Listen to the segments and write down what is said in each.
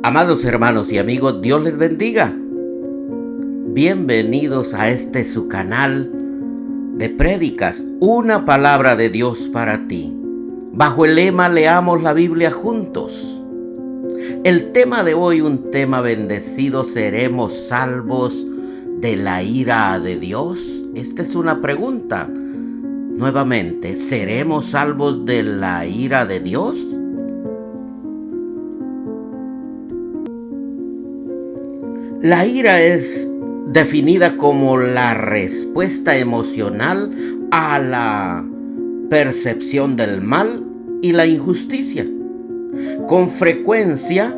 Amados hermanos y amigos, Dios les bendiga. Bienvenidos a su canal de prédicas, una palabra de Dios para ti. Bajo el lema Leamos la Biblia juntos. El tema de hoy, un tema bendecido: ¿seremos salvos de la ira de Dios? Esta es una pregunta. Nuevamente, ¿seremos salvos de la ira de Dios? La ira es definida como la respuesta emocional a la percepción del mal y la injusticia. Con frecuencia,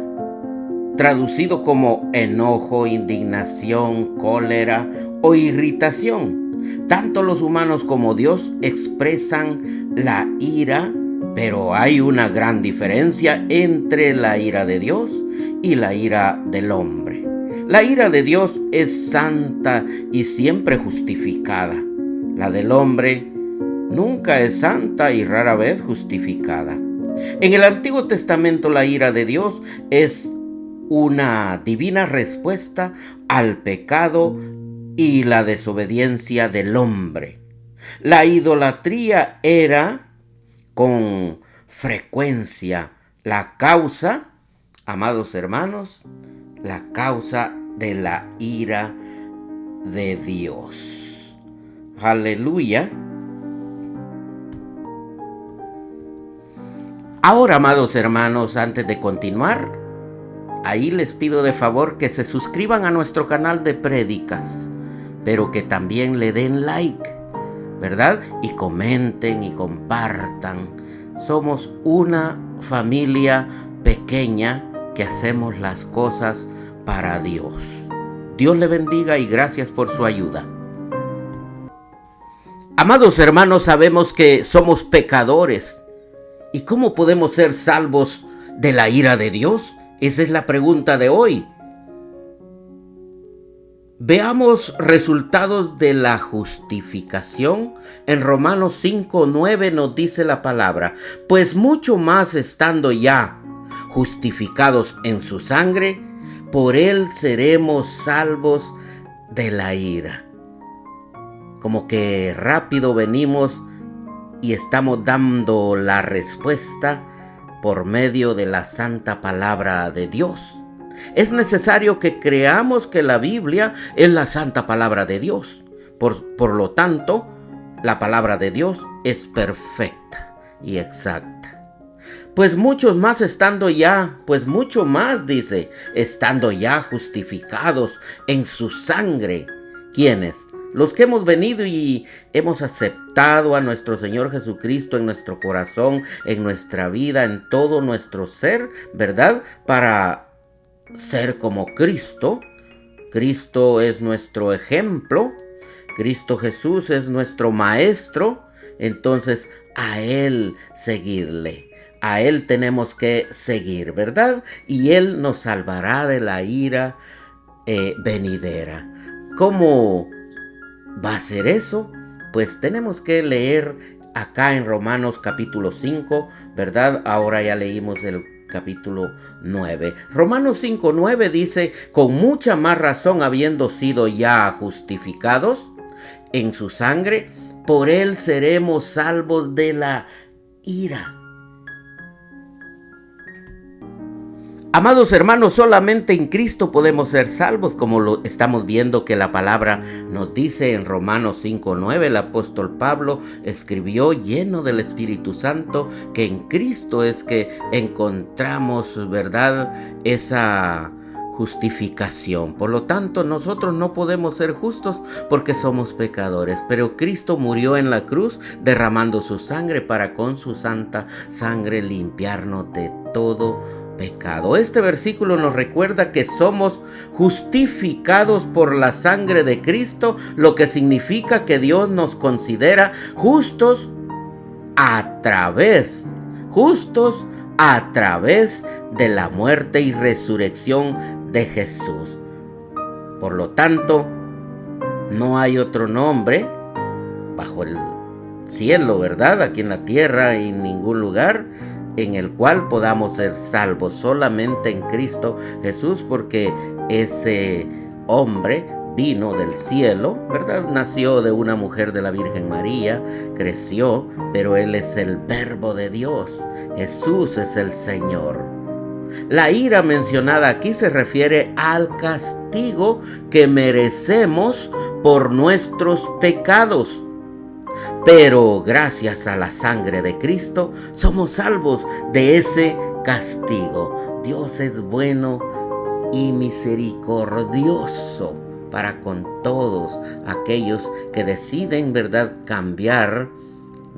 traducido como enojo, indignación, cólera o irritación. Tanto los humanos como Dios expresan la ira, pero hay una gran diferencia entre la ira de Dios y la ira del hombre. La ira de Dios es santa y siempre justificada. La del hombre nunca es santa y rara vez justificada. En el Antiguo Testamento, la ira de Dios es una divina respuesta al pecado y la desobediencia del hombre. La idolatría era con frecuencia la causa, amados hermanos, la causa de la ira de Dios. Aleluya. Ahora, amados hermanos, antes de continuar, ahí les pido de favor que se suscriban a nuestro canal de prédicas, pero que también le den like, ¿verdad? Y comenten y compartan. Somos una familia pequeña que hacemos las cosas para Dios. Dios le bendiga y gracias por su ayuda. Amados hermanos, sabemos que somos pecadores. ¿Y cómo podemos ser salvos de la ira de Dios? Esa es la pregunta de hoy. Veamos resultados de la justificación. En Romanos 5:9 nos dice la palabra: pues mucho más estando ya justificados en su sangre, por él seremos salvos de la ira. Como que rápido venimos y estamos dando la respuesta por medio de la santa palabra de Dios. Es necesario que creamos que la Biblia es la santa palabra de Dios. Por lo tanto, la palabra de Dios es perfecta y exacta. Pues mucho más estando ya justificados en su sangre. ¿Quiénes? Los que hemos venido y hemos aceptado a nuestro Señor Jesucristo en nuestro corazón, en nuestra vida, en todo nuestro ser, ¿verdad? Para ser como Cristo. Cristo es nuestro ejemplo. Cristo Jesús es nuestro maestro. Entonces, a Él seguirle. A Él tenemos que seguir, ¿verdad? Y Él nos salvará de la ira venidera. ¿Cómo va a ser eso? Pues tenemos que leer acá en Romanos capítulo 5, ¿verdad? Ahora ya leímos el capítulo 9. Romanos 5:9 dice: con mucha más razón, habiendo sido ya justificados en su sangre, por él seremos salvos de la ira. Amados hermanos, solamente en Cristo podemos ser salvos, como lo estamos viendo que la palabra nos dice en Romanos 5:9. El apóstol Pablo escribió lleno del Espíritu Santo que en Cristo es que encontramos, ¿verdad?, esa justificación. Por lo tanto, nosotros no podemos ser justos porque somos pecadores, pero Cristo murió en la cruz derramando su sangre para con su santa sangre limpiarnos de todo pecado. Este versículo nos recuerda que somos justificados por la sangre de Cristo, lo que significa que Dios nos considera justos a través de la muerte y resurrección de Jesús. Por lo tanto, no hay otro nombre bajo el cielo, ¿verdad?, aquí en la tierra, en ningún lugar, en el cual podamos ser salvos solamente en Cristo Jesús, porque ese hombre vino del cielo, ¿verdad? Nació de una mujer de la Virgen María, creció, pero Él es el Verbo de Dios. Jesús es el Señor. La ira mencionada aquí se refiere al castigo que merecemos por nuestros pecados. Pero gracias a la sangre de Cristo somos salvos de ese castigo. Dios es bueno y misericordioso para con todos aquellos que deciden, ¿verdad?, cambiar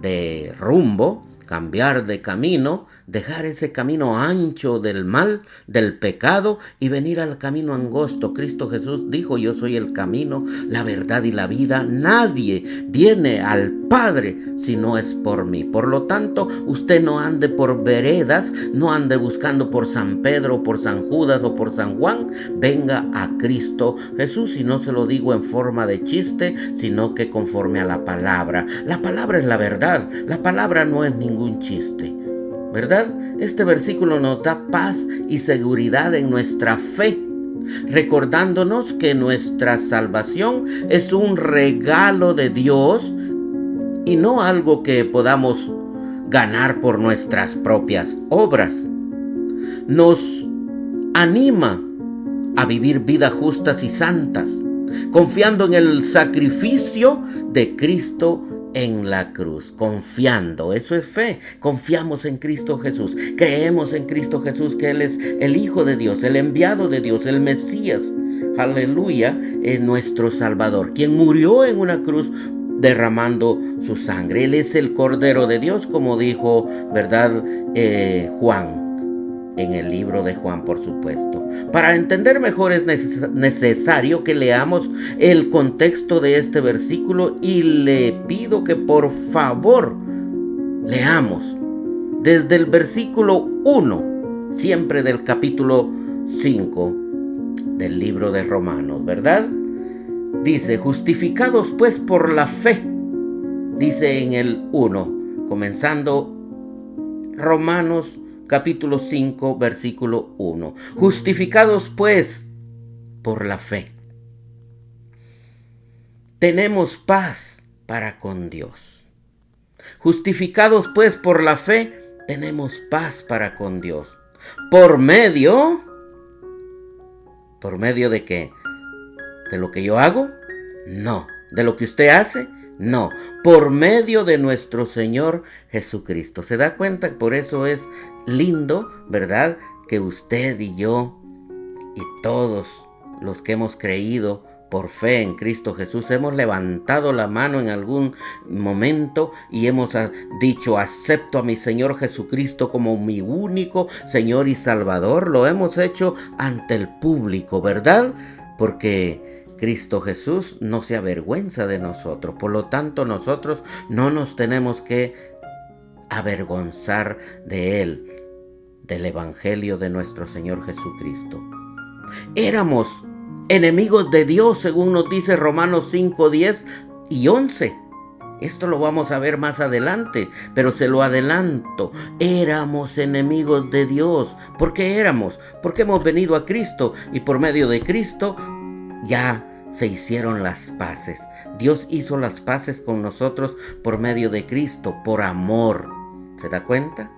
de rumbo, cambiar de camino, dejar ese camino ancho del mal, del pecado, y venir al camino angosto. Cristo Jesús dijo: yo soy el camino, la verdad y la vida. Nadie viene al Padre si no es por mí. Por lo tanto, usted no ande por veredas, no ande buscando por San Pedro, por San Judas o por San Juan. Venga a Cristo Jesús, y no se lo digo en forma de chiste, sino que conforme a la palabra. La palabra es la verdad, la palabra no es ningún chiste, ¿verdad? Este versículo nos da paz y seguridad en nuestra fe, recordándonos que nuestra salvación es un regalo de Dios y no algo que podamos ganar por nuestras propias obras. Nos anima a vivir vidas justas y santas, confiando en el sacrificio de Cristo en la cruz. Confiando, eso es fe. Confiamos en Cristo Jesús, creemos en Cristo Jesús, que Él es el Hijo de Dios, el enviado de Dios, el Mesías, aleluya, nuestro Salvador, quien murió en una cruz derramando su sangre. Él es el Cordero de Dios, como dijo, ¿verdad?, Juan, en el libro de Juan, por supuesto. Para entender mejor es necesario que leamos el contexto de este versículo, y le pido que por favor leamos desde el versículo 1, siempre del capítulo 5 del libro de Romanos, ¿verdad? Dice: justificados pues por la fe, dice en el 1, comenzando Romanos capítulo 5, versículo 1. Justificados pues por la fe, tenemos paz para con Dios. Justificados pues por la fe, tenemos paz para con Dios. ¿Por medio de qué? ¿De lo que yo hago? No. ¿De lo que usted hace? No, por medio de nuestro Señor Jesucristo. ¿Se da cuenta? Por eso es lindo, ¿verdad?, que usted y yo y todos los que hemos creído por fe en Cristo Jesús hemos levantado la mano en algún momento y hemos dicho: acepto a mi Señor Jesucristo como mi único Señor y Salvador. Lo hemos hecho ante el público, ¿verdad? Porque Cristo Jesús no se avergüenza de nosotros. Por lo tanto, nosotros no nos tenemos que avergonzar de Él, del Evangelio de nuestro Señor Jesucristo. Éramos enemigos de Dios, según nos dice Romanos 5, 10 y 11. Esto lo vamos a ver más adelante, pero se lo adelanto. Éramos enemigos de Dios. ¿Por qué éramos? Porque hemos venido a Cristo, y por medio de Cristo ya se hicieron las paces. Dios hizo las paces con nosotros por medio de Cristo, por amor. ¿Se da cuenta?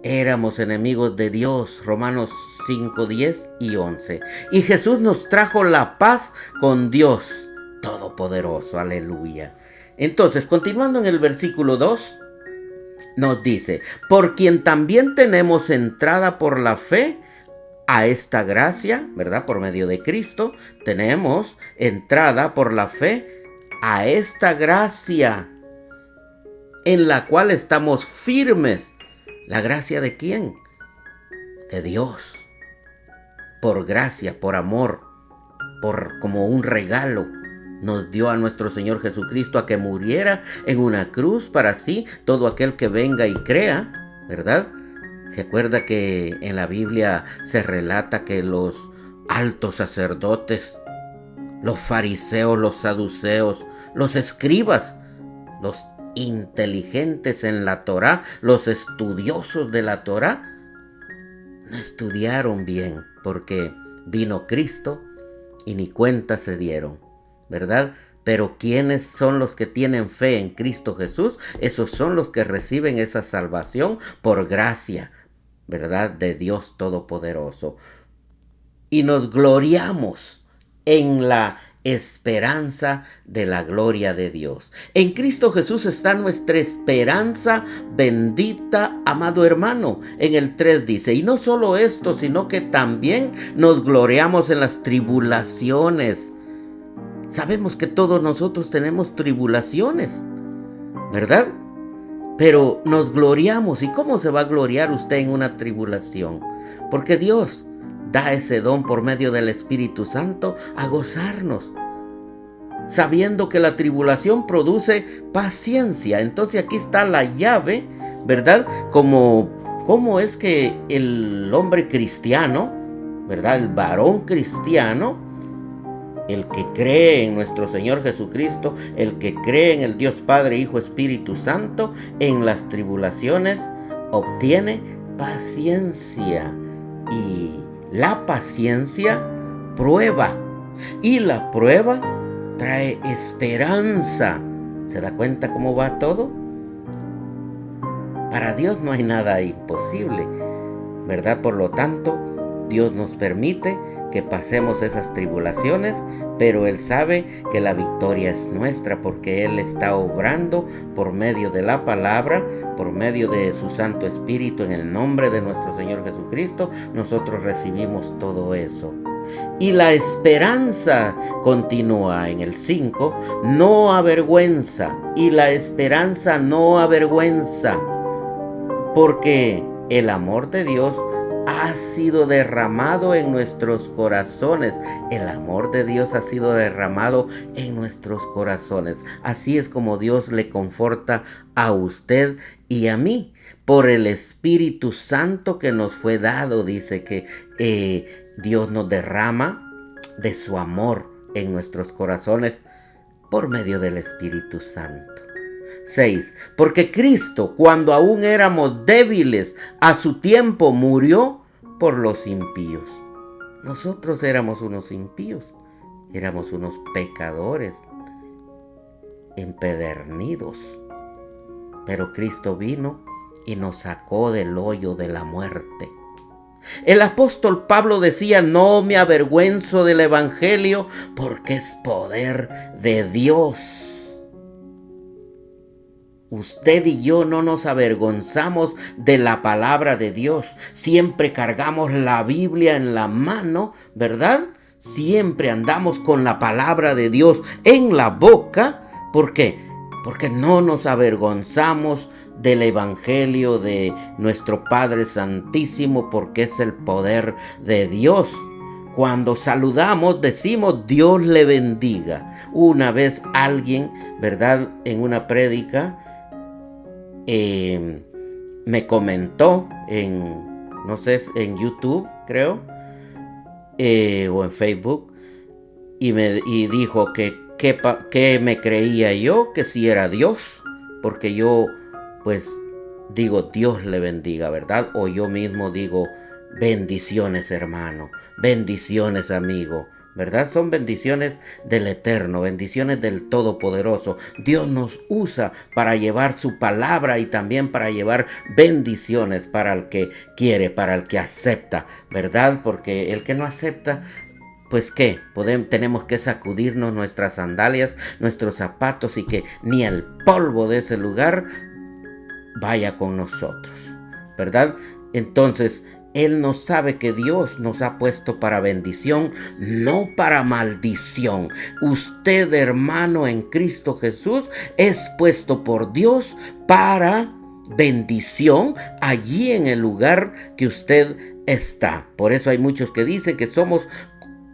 Éramos enemigos de Dios, Romanos 5, 10 y 11. Y Jesús nos trajo la paz con Dios Todopoderoso, aleluya. Entonces, continuando en el versículo 2, nos dice: por quien también tenemos entrada por la fe a esta gracia, ¿verdad? Por medio de Cristo tenemos entrada por la fe a esta gracia en la cual estamos firmes. ¿La gracia de quién? De Dios. Por gracia, por amor, como un regalo nos dio a nuestro Señor Jesucristo a que muriera en una cruz para así todo aquel que venga y crea, ¿verdad? ¿Se acuerda que en la Biblia se relata que los altos sacerdotes, los fariseos, los saduceos, los escribas, los inteligentes en la Torá, los estudiosos de la Torá, no estudiaron bien, porque vino Cristo y ni cuenta se dieron, ¿verdad? Pero ¿quiénes son los que tienen fe en Cristo Jesús? Esos son los que reciben esa salvación por gracia, ¿verdad? De Dios Todopoderoso. Y nos gloriamos en la esperanza de la gloria de Dios. En Cristo Jesús está nuestra esperanza bendita, amado hermano. En el 3 dice, y no solo esto, sino que también nos gloriamos en las tribulaciones. Sabemos que todos nosotros tenemos tribulaciones, ¿verdad? Pero nos gloriamos. ¿Y cómo se va a gloriar usted en una tribulación? Porque Dios da ese don por medio del Espíritu Santo a gozarnos, sabiendo que la tribulación produce paciencia. Entonces aquí está la llave, ¿verdad? Cómo es que el hombre cristiano, ¿verdad? El varón cristiano, el que cree en nuestro Señor Jesucristo, el que cree en el Dios Padre, Hijo, Espíritu Santo, en las tribulaciones obtiene paciencia. Y la paciencia prueba, y la prueba trae esperanza. ¿Se da cuenta cómo va todo? Para Dios no hay nada imposible, ¿verdad? Por lo tanto, Dios nos permite que pasemos esas tribulaciones, pero Él sabe que la victoria es nuestra, porque Él está obrando por medio de la palabra, por medio de su Santo Espíritu, en el nombre de nuestro Señor Jesucristo. Nosotros recibimos todo eso. Y la esperanza continúa en el 5, no avergüenza, y la esperanza no avergüenza, porque el amor de Dios ha sido derramado en nuestros corazones. El amor de Dios ha sido derramado en nuestros corazones. Así es como Dios le conforta a usted y a mí por el Espíritu Santo que nos fue dado. Dice que Dios nos derrama de su amor en nuestros corazones por medio del Espíritu Santo. 6. Porque Cristo, cuando aún éramos débiles, a su tiempo murió por los impíos. Nosotros éramos unos impíos, éramos unos pecadores empedernidos. Pero Cristo vino y nos sacó del hoyo de la muerte. El apóstol Pablo decía, no me avergüenzo del evangelio, porque es poder de Dios. Usted y yo no nos avergonzamos de la palabra de Dios. Siempre cargamos la Biblia en la mano, ¿verdad? Siempre andamos con la palabra de Dios en la boca. ¿Por qué? Porque no nos avergonzamos del evangelio de nuestro Padre Santísimo, porque es el poder de Dios. Cuando saludamos, decimos Dios le bendiga. Una vez alguien, ¿verdad? En una prédica, me comentó no sé, en YouTube, creo, o en Facebook, y dijo que me creía yo, que si era Dios, porque yo, pues, digo Dios le bendiga, ¿verdad? O yo mismo digo bendiciones, hermano, bendiciones, amigo, ¿verdad? Son bendiciones del Eterno, bendiciones del Todopoderoso. Dios nos usa para llevar su palabra y también para llevar bendiciones para el que quiere, para el que acepta, ¿verdad? Porque el que no acepta, pues ¿qué? Tenemos que sacudirnos nuestras sandalias, nuestros zapatos, y que ni el polvo de ese lugar vaya con nosotros, ¿verdad? Entonces, Él no sabe que Dios nos ha puesto para bendición, no para maldición. Usted, hermano, en Cristo Jesús, es puesto por Dios para bendición allí en el lugar que usted está. Por eso hay muchos que dicen que somos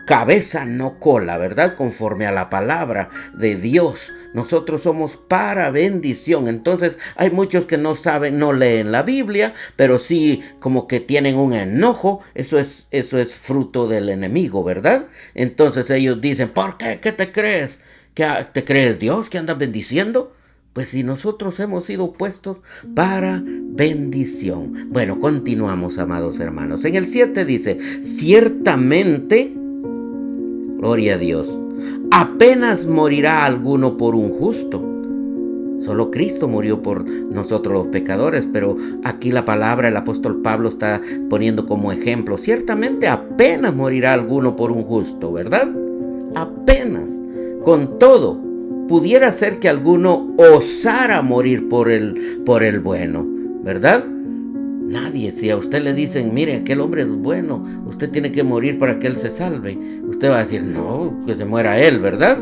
cabeza, no cola, ¿verdad? Conforme a la palabra de Dios. Nosotros somos para bendición. Entonces hay muchos que no saben, no leen la Biblia, pero sí como que tienen un enojo. Eso es fruto del enemigo, ¿verdad? Entonces ellos dicen, ¿por qué? ¿Qué te crees? ¿Qué te crees Dios que andas bendiciendo? Pues si nosotros hemos sido puestos para bendición. Bueno, continuamos, amados hermanos. En el 7 dice, ciertamente, gloria a Dios, apenas morirá alguno por un justo. Solo Cristo murió por nosotros los pecadores, pero aquí la palabra, el apóstol Pablo está poniendo como ejemplo, ciertamente apenas morirá alguno por un justo, ¿verdad? Apenas. Con todo, pudiera ser que alguno osara morir por el bueno, ¿verdad? Nadie, si a usted le dicen, mire, aquel hombre es bueno, usted tiene que morir para que él se salve, usted va a decir, no, que se muera él, ¿verdad?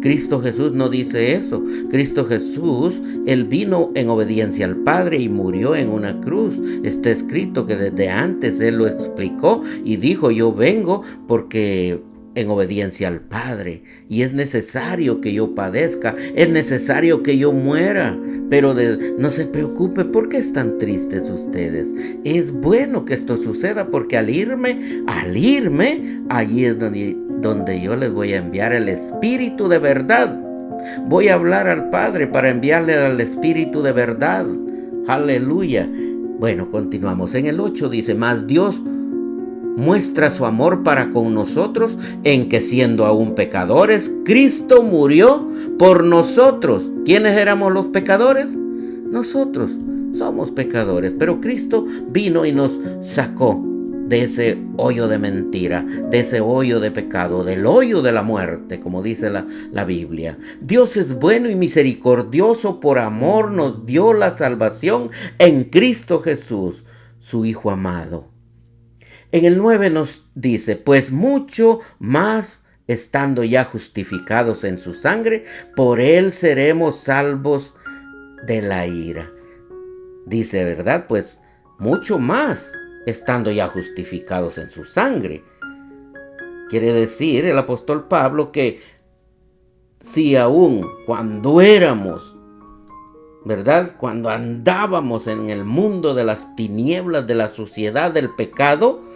Cristo Jesús no dice eso. Cristo Jesús, Él vino en obediencia al Padre y murió en una cruz. Está escrito que desde antes Él lo explicó y dijo, yo vengo porque en obediencia al Padre, y es necesario que yo padezca, es necesario que yo muera, pero no se preocupe. ¿Por qué están tristes ustedes? Es bueno que esto suceda, porque al irme, allí es donde yo les voy a enviar el Espíritu de verdad. Voy a hablar al Padre para enviarle al Espíritu de verdad. Aleluya. Bueno, continuamos. En el 8 dice, mas Dios muestra su amor para con nosotros en que siendo aún pecadores, Cristo murió por nosotros. ¿Quiénes éramos los pecadores? Nosotros somos pecadores, pero Cristo vino y nos sacó de ese hoyo de mentira, de ese hoyo de pecado, del hoyo de la muerte, como dice la Biblia. Dios es bueno y misericordioso, por amor nos dio la salvación en Cristo Jesús, su Hijo amado. En el 9 nos dice, pues mucho más estando ya justificados en su sangre, por él seremos salvos de la ira. Dice, ¿verdad? Pues mucho más estando ya justificados en su sangre. Quiere decir el apóstol Pablo que si aún cuando éramos, ¿verdad? Cuando andábamos en el mundo de las tinieblas, de la suciedad, del pecado,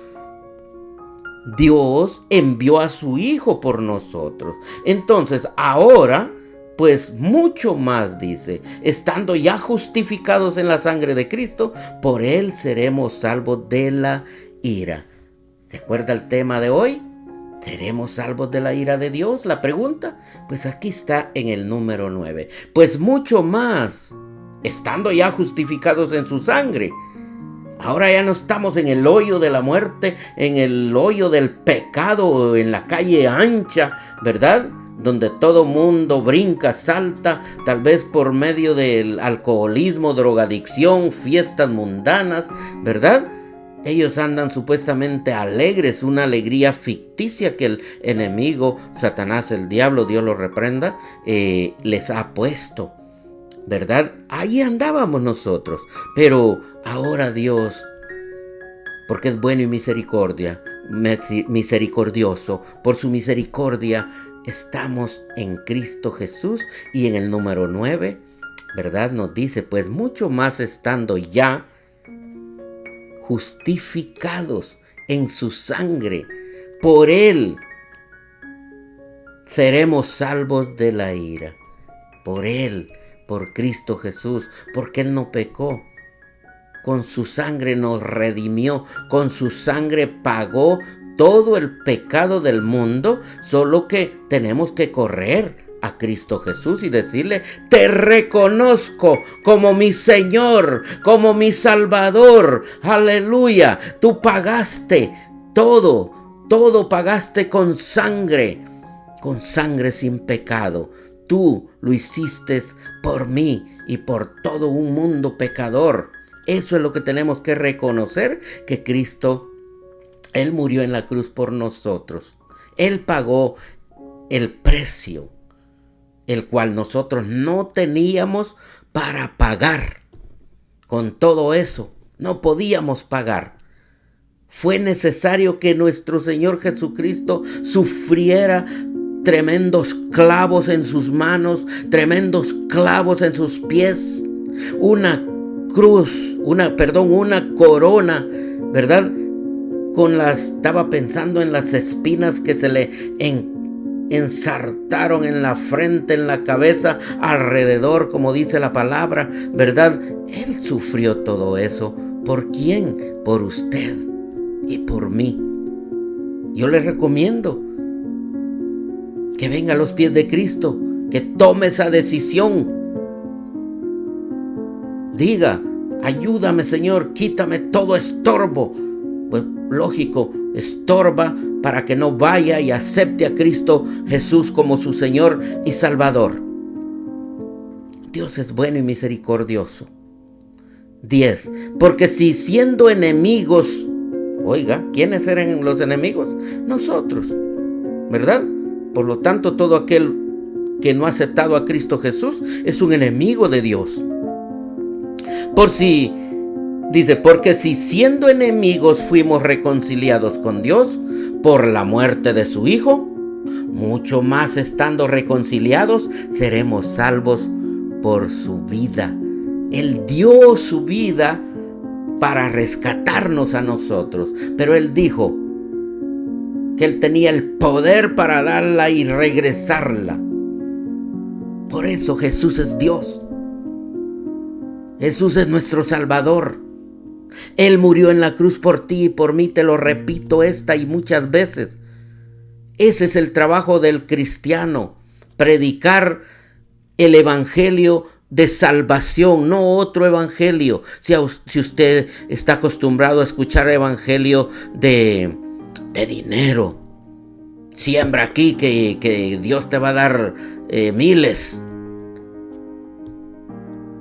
Dios envió a su Hijo por nosotros. Entonces, ahora, pues mucho más, dice, estando ya justificados en la sangre de Cristo, por él seremos salvos de la ira. ¿Se acuerda el tema de hoy? ¿Seremos salvos de la ira de Dios? La pregunta, pues aquí está en el número 9. Pues mucho más, estando ya justificados en su sangre. Ahora ya no estamos en el hoyo de la muerte, en el hoyo del pecado, en la calle ancha, ¿verdad? Donde todo mundo brinca, salta, tal vez por medio del alcoholismo, drogadicción, fiestas mundanas, ¿verdad? Ellos andan supuestamente alegres, una alegría ficticia que el enemigo, Satanás, el diablo, Dios lo reprenda, les ha puesto, ¿verdad? Ahí andábamos nosotros, pero ahora Dios, porque es bueno y misericordioso, por su misericordia estamos en Cristo Jesús. Y en el número 9, ¿verdad? Nos dice, pues mucho más estando ya justificados en su sangre, por él seremos salvos de la ira. Por él, por Cristo Jesús, porque él no pecó. Con su sangre nos redimió, con su sangre pagó todo el pecado del mundo, solo que tenemos que correr a Cristo Jesús y decirle, te reconozco como mi Señor, como mi Salvador, aleluya, tú pagaste todo pagaste con sangre sin pecado. Tú lo hiciste por mí y por todo un mundo pecador. Eso es lo que tenemos que reconocer, que Cristo, Él murió en la cruz por nosotros. Él pagó el precio, el cual nosotros no teníamos para pagar. Con todo eso, no podíamos pagar. Fue necesario que nuestro Señor Jesucristo sufriera tremendos clavos en sus manos, tremendos clavos en sus pies, una corona, ¿verdad? Estaba pensando en las espinas que se le ensartaron en la frente, en la cabeza, alrededor, como dice la palabra, ¿verdad? Él sufrió todo eso. ¿Por quién? Por usted y por mí. Yo le recomiendo que venga a los pies de Cristo, que tome esa decisión. Diga: ayúdame, Señor, quítame todo estorbo. Pues lógico, estorba para que no vaya y acepte a Cristo Jesús como su Señor y Salvador. Dios es bueno y misericordioso. 10. Porque si siendo enemigos, oiga, ¿quiénes eran los enemigos? Nosotros, ¿verdad? Por lo tanto, todo aquel que no ha aceptado a Cristo Jesús es un enemigo de Dios. Porque si siendo enemigos fuimos reconciliados con Dios por la muerte de su Hijo, mucho más estando reconciliados seremos salvos por su vida. Él dio su vida para rescatarnos a nosotros, pero Él dijo que Él tenía el poder para darla y regresarla. Por eso Jesús es Dios. Jesús es nuestro Salvador. Él murió en la cruz por ti y por mí, te lo repito esta y muchas veces. Ese es el trabajo del cristiano, predicar el evangelio de salvación, no otro evangelio. Si usted está acostumbrado a escuchar evangelio de dinero, siembra aquí que Dios te va a dar miles.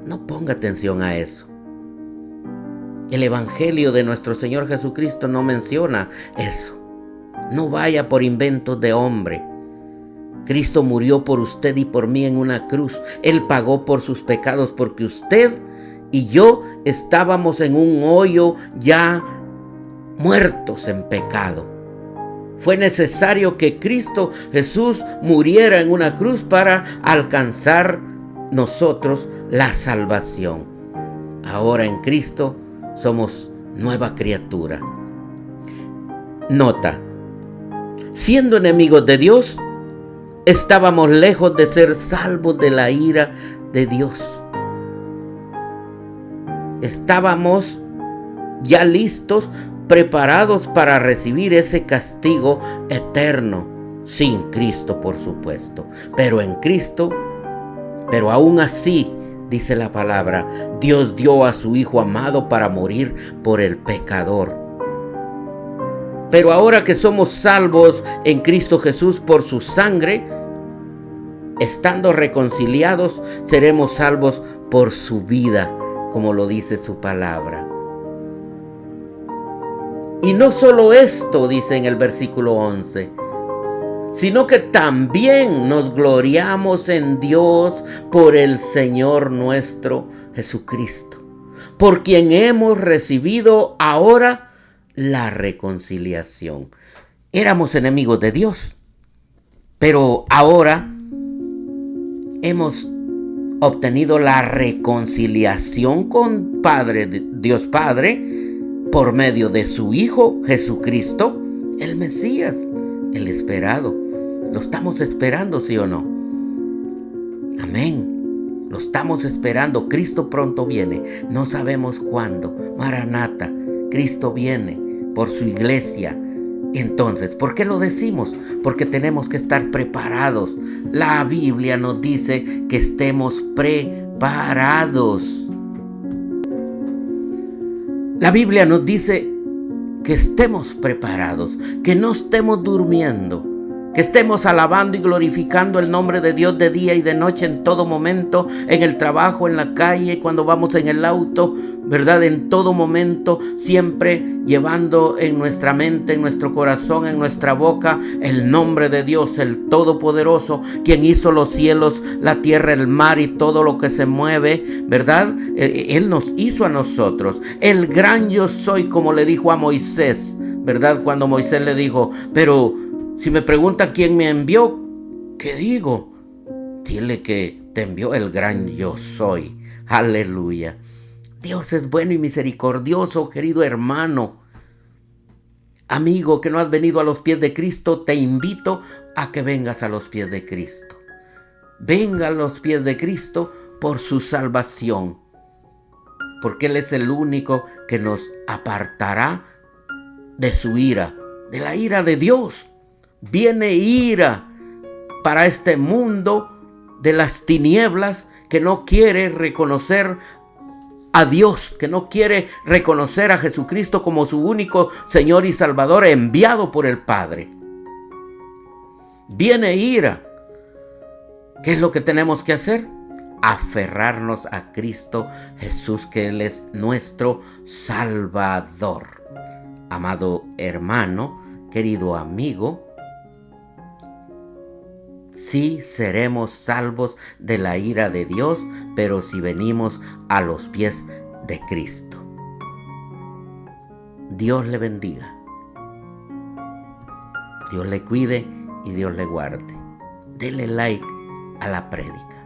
No ponga atención a eso. El evangelio de nuestro Señor Jesucristo no menciona eso. No vaya por inventos de hombre. Cristo murió por usted y por mí en una cruz. Él pagó por sus pecados porque usted y yo estábamos en un hoyo ya muertos en pecado. Fue necesario que Cristo Jesús muriera en una cruz para alcanzar nosotros la salvación. Ahora en Cristo somos nueva criatura. Nota: siendo enemigos de Dios, estábamos lejos de ser salvos de la ira de Dios. Estábamos ya listos, preparados para recibir ese castigo eterno, sin Cristo, por supuesto. Pero en Cristo, pero aún así, dice la palabra, Dios dio a su Hijo amado para morir por el pecador. Pero ahora que somos salvos en Cristo Jesús por su sangre, estando reconciliados, seremos salvos por su vida, como lo dice su palabra. Y no solo esto, dice en el versículo 11, sino que también nos gloriamos en Dios por el Señor nuestro Jesucristo, por quien hemos recibido ahora la reconciliación. Éramos enemigos de Dios, pero ahora hemos obtenido la reconciliación con Dios Padre por medio de su Hijo Jesucristo, el Mesías, el esperado. Lo estamos esperando, ¿sí o no? Amén. Lo estamos esperando. Cristo pronto viene. No sabemos cuándo. Maranata. Cristo viene por su iglesia. Entonces, ¿por qué lo decimos? Porque tenemos que estar preparados. La Biblia nos dice que estemos preparados. La Biblia nos dice que estemos preparados, que no estemos durmiendo, que estemos alabando y glorificando el nombre de Dios de día y de noche, en todo momento, en el trabajo, en la calle, cuando vamos en el auto, ¿verdad? En todo momento, siempre llevando en nuestra mente, en nuestro corazón, en nuestra boca, el nombre de Dios, el Todopoderoso, quien hizo los cielos, la tierra, el mar y todo lo que se mueve, ¿verdad? Él nos hizo a nosotros. El gran yo soy, como le dijo a Moisés, ¿verdad? Cuando Moisés le dijo, pero si me pregunta quién me envió, ¿qué digo? Dile que te envió el gran yo soy. Aleluya. Dios es bueno y misericordioso, querido hermano. Amigo que no has venido a los pies de Cristo, te invito a que vengas a los pies de Cristo. Venga a los pies de Cristo por su salvación, porque Él es el único que nos apartará de su ira, de la ira de Dios. Viene ira para este mundo de las tinieblas que no quiere reconocer a Dios, que no quiere reconocer a Jesucristo como su único Señor y Salvador enviado por el Padre. Viene ira. ¿Qué es lo que tenemos que hacer? Aferrarnos a Cristo Jesús, que Él es nuestro Salvador. Amado hermano, querido amigo, sí seremos salvos de la ira de Dios, pero si venimos a los pies de Cristo. Dios le bendiga. Dios le cuide y Dios le guarde. Dele like a la prédica.